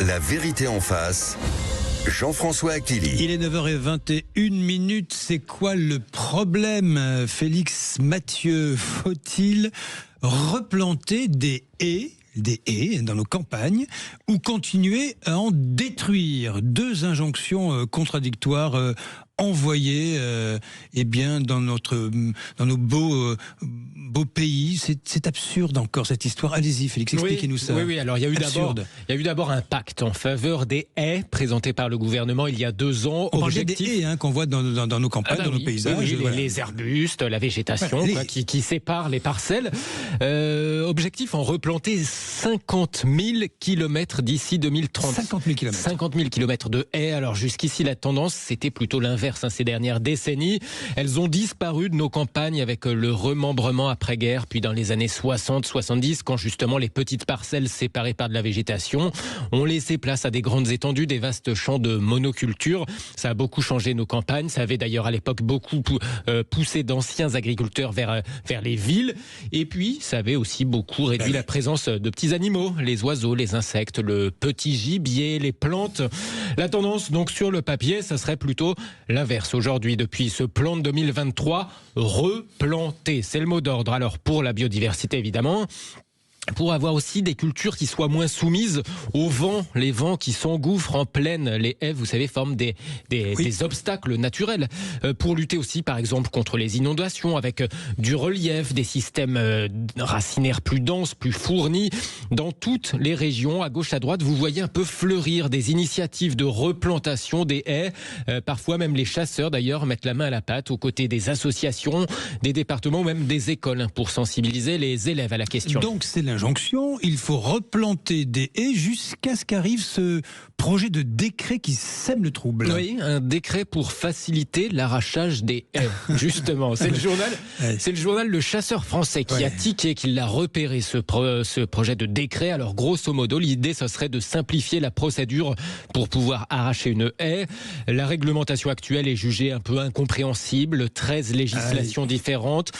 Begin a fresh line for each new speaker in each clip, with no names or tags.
La vérité en face. Jean-François Aquili.
Il est 9h21. C'est quoi le problème, Félix Mathieu? Faut-il replanter des haies dans nos campagnes ou continuer à en détruire? Deux injonctions contradictoires envoyées dans nos beaux pays. C'est absurde encore cette histoire. Allez-y Félix, expliquez-nous ça.
Oui, alors il y a eu d'abord un pacte en faveur des haies présenté par le gouvernement il y a 2 ans.
On parle des haies qu'on voit dans nos campagnes, dans nos paysages.
Oui, les arbustes, la végétation qui sépare les parcelles. Objectif, en replanter 50 000 kilomètres d'ici 2030.
50 000 kilomètres.
50 000 kilomètres de haies. Alors jusqu'ici, la tendance, c'était plutôt l'inverse. Ces dernières décennies, elles ont disparu de nos campagnes avec le remembrement après-guerre, puis dans les années 60-70, quand justement les petites parcelles séparées par de la végétation ont laissé place à des grandes étendues, des vastes champs de monoculture. Ça a beaucoup changé nos campagnes. Ça avait d'ailleurs à l'époque beaucoup poussé d'anciens agriculteurs vers les villes. Et puis, ça avait aussi beaucoup réduit la présence de petits animaux, les oiseaux, les insectes, le petit gibier, les plantes. La tendance, donc, sur le papier, ça serait plutôt l'inverse. Aujourd'hui, depuis ce plan de 2023, replanter, c'est le mot d'ordre. Alors, pour la biodiversité, évidemment, pour avoir aussi des cultures qui soient moins soumises au vent, les vents qui s'engouffrent en plaine. Les haies, vous savez, forment des obstacles naturels. Pour lutter aussi, par exemple, contre les inondations, avec du relief, des systèmes racinaires plus denses, plus fournis. Dans toutes les régions, à gauche, à droite, vous voyez un peu fleurir des initiatives de replantation des haies. Parfois, même les chasseurs, d'ailleurs, mettent la main à la pâte aux côtés des associations, des départements ou même des écoles pour sensibiliser les élèves à la question.
Donc, c'est l'injonction, il faut replanter des haies jusqu'à ce qu'arrive ce projet de décret qui sème le trouble.
Oui, un décret pour faciliter l'arrachage des haies, justement. C'est le journal Le Chasseur Français qui a tiqué, qui l'a repéré, ce projet de décret. Alors, grosso modo, l'idée, ce serait de simplifier la procédure pour pouvoir arracher une haie. La réglementation actuelle est jugée un peu incompréhensible. 13 législations différentes,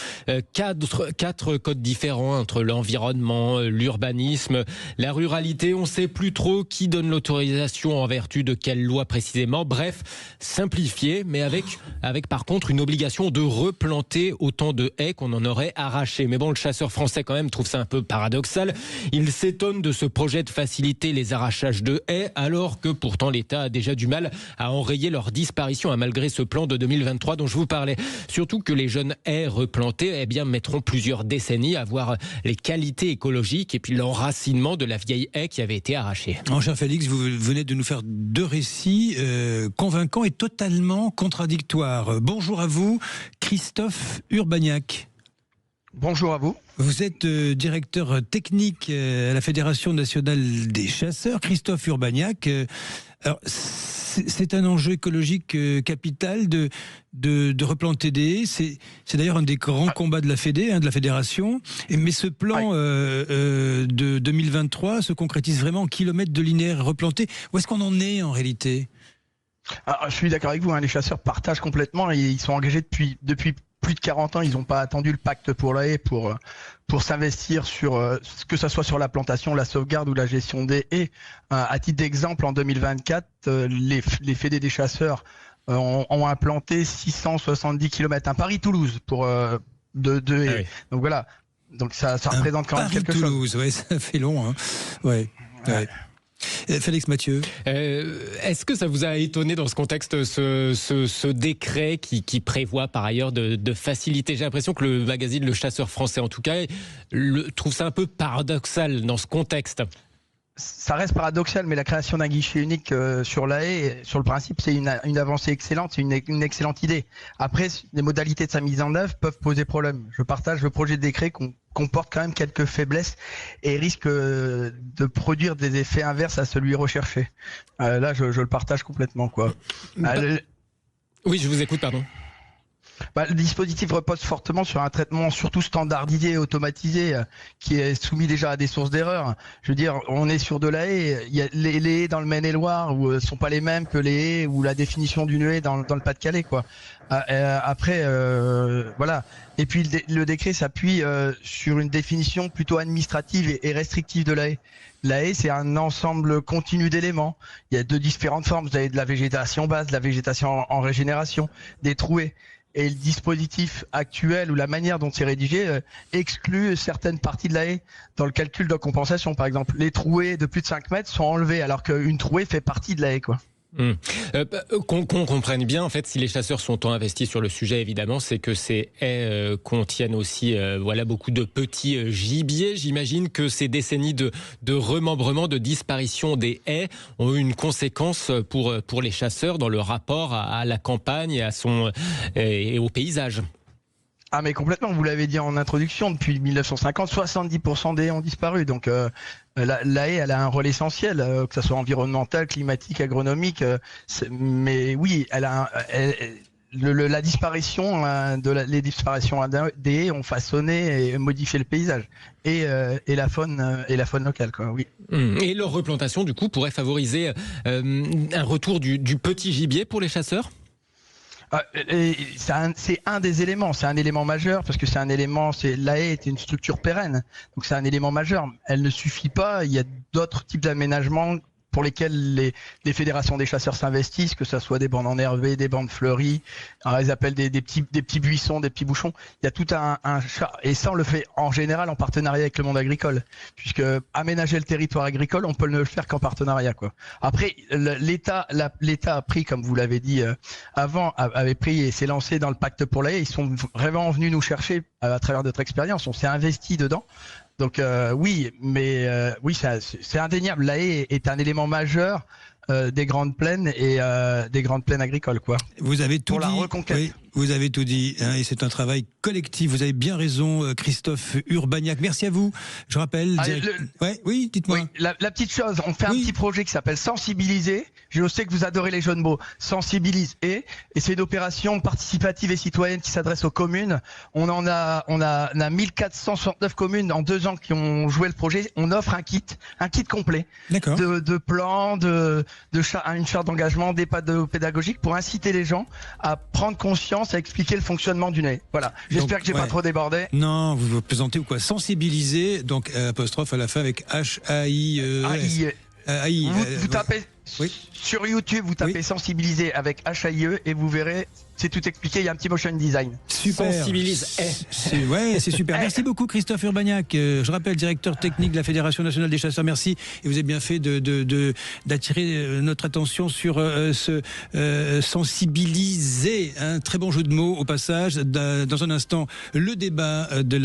4 codes différents entre l'environnement, l'urbanisme, la ruralité. On ne sait plus trop qui donne l'autorisation en vertu de quelle loi précisément. Bref, simplifié, mais avec par contre une obligation de replanter autant de haies qu'on en aurait arraché. Mais bon, le chasseur français quand même trouve ça un peu paradoxal. Il s'étonne de ce projet de faciliter les arrachages de haies, alors que pourtant l'État a déjà du mal à enrayer leur disparition, malgré ce plan de 2023 dont je vous parlais. Surtout que les jeunes haies replantées mettront plusieurs décennies à voir les qualités écologiques et puis l'enracinement de la vieille haie qui avait été arrachée.
Mon cher Félix, vous venez de nous faire 2 récits convaincants et totalement contradictoires. Bonjour à vous, Christophe Urbaniak.
Bonjour à vous.
Vous êtes directeur technique à la Fédération nationale des chasseurs. Christophe Urbaniak, alors c'est un enjeu écologique capital de replanter des haies. C'est d'ailleurs un des grands combats de la de la fédération. Mais ce plan de 2023 se concrétise vraiment en kilomètres de linéaire replantés. Où est-ce qu'on en est en réalité?
Je suis d'accord avec vous, les chasseurs partagent complètement et ils sont engagés depuis plus de 40 ans. Ils n'ont pas attendu le pacte pour la haie pour s'investir sur que ce soit sur la plantation, la sauvegarde ou la gestion des haies. À titre d'exemple, en 2024, les fédés des chasseurs ont implanté 670 km, un Paris-Toulouse pour de haies. Oui. Donc voilà, donc ça représente quand même quelque chose.
Ouais, ça fait long. Hein. Ouais. Félix Mathieu.
Est-ce que ça vous a étonné dans ce contexte, ce décret qui prévoit par ailleurs de faciliter? J'ai l'impression que le magazine Le Chasseur Français, en tout cas, trouve ça un peu paradoxal dans ce contexte.
Ça reste paradoxal, mais la création d'un guichet unique sur la haie, sur le principe, c'est une avancée excellente, c'est une excellente idée. Après, les modalités de sa mise en œuvre peuvent poser problème. Je partage le projet de décret comporte quand même quelques faiblesses et risque de produire des effets inverses à celui recherché. Là, je le partage complètement, quoi.
Oui, je vous écoute, pardon.
Le dispositif repose fortement sur un traitement surtout standardisé et automatisé qui est soumis déjà à des sources d'erreur. Je veux dire, on est sur de la haie. Il y a les haies dans le Maine-et-Loire où sont pas les mêmes que les haies ou la définition d'une haie dans le Pas-de-Calais, quoi. Après, voilà. Et puis le décret s'appuie sur une définition plutôt administrative et restrictive de la haie. La haie, c'est un ensemble continu d'éléments. Il y a de différentes formes. Vous avez de la végétation basse, de la végétation en régénération, des trouées. Et le dispositif actuel ou la manière dont c'est rédigé exclut certaines parties de la haie dans le calcul de compensation. Par exemple, les trouées de plus de 5 mètres sont enlevées alors qu'une trouée fait partie de la haie, quoi.
Qu'on comprenne bien, en fait, si les chasseurs sont tant investis sur le sujet, évidemment, c'est que ces haies contiennent aussi beaucoup de petits gibiers. J'imagine que ces décennies de remembrement, de disparition des haies ont eu une conséquence pour les chasseurs dans le rapport à la campagne et au paysage.
Ah mais complètement, vous l'avez dit en introduction, depuis 1950, 70% des haies ont disparu. Donc la haie, elle a un rôle essentiel, que ce soit environnemental, climatique, agronomique. Mais oui, la disparition les disparitions des haies ont façonné et modifié le paysage et la faune locale, quoi. Oui.
Et leur replantation, du coup, pourrait favoriser un retour du petit gibier pour les chasseurs.
C'est un des éléments, c'est un élément majeur parce que la haie est une structure pérenne, donc c'est un élément majeur. Elle ne suffit pas, il y a d'autres types d'aménagements pour lesquels les fédérations des chasseurs s'investissent, que ce soit des bandes enherbées, des bandes fleuries, ils appellent des petits buissons, des petits bouchons. Il y a tout et ça on le fait en général en partenariat avec le monde agricole, puisque aménager le territoire agricole, on peut ne le faire qu'en partenariat, quoi. Après, l'État a pris, comme vous l'avez dit avant, avait pris et s'est lancé dans le pacte pour la haie. Ils sont vraiment venus nous chercher à travers notre expérience. On s'est investi dedans. Donc oui, c'est indéniable. La haie est un élément majeur des grandes plaines et des grandes plaines agricoles, quoi.
Vous avez tout dit.
Pour la reconquête.
Oui, vous avez tout dit, hein, et c'est un travail collectif. Vous avez bien raison, Christophe Urbaniak. Merci à vous. Je rappelle. Oui, dites-moi.
Oui, la petite chose, on fait un petit projet qui s'appelle Sensibiliser. Je sais que vous adorez les jeux de mots. Sensibilise et c'est une opération participative et citoyenne qui s'adresse aux communes. On a 1469 communes en 2 ans qui ont joué le projet. On offre un kit complet de plans, une charte d'engagement, des panneaux pédagogiques pour inciter les gens à prendre conscience, à expliquer le fonctionnement d'une haie. Voilà. J'espère que j'ai pas trop débordé.
Non, vous plaisantez ou quoi? Sensibiliser, donc apostrophe à la fin avec H-A-I-E-S.
Vous tapez sur YouTube, vous tapez sensibiliser avec H-A-I-E et vous verrez, c'est tout expliqué. Il y a un petit motion design.
Super.
Sensibilise.
C'est super. Merci beaucoup, Christophe Urbaniak. Je rappelle, directeur technique de la Fédération nationale des chasseurs. Merci. Et vous avez bien fait d'attirer notre attention sur ce sensibiliser. Un très bon jeu de mots au passage. Dans un instant, le débat de la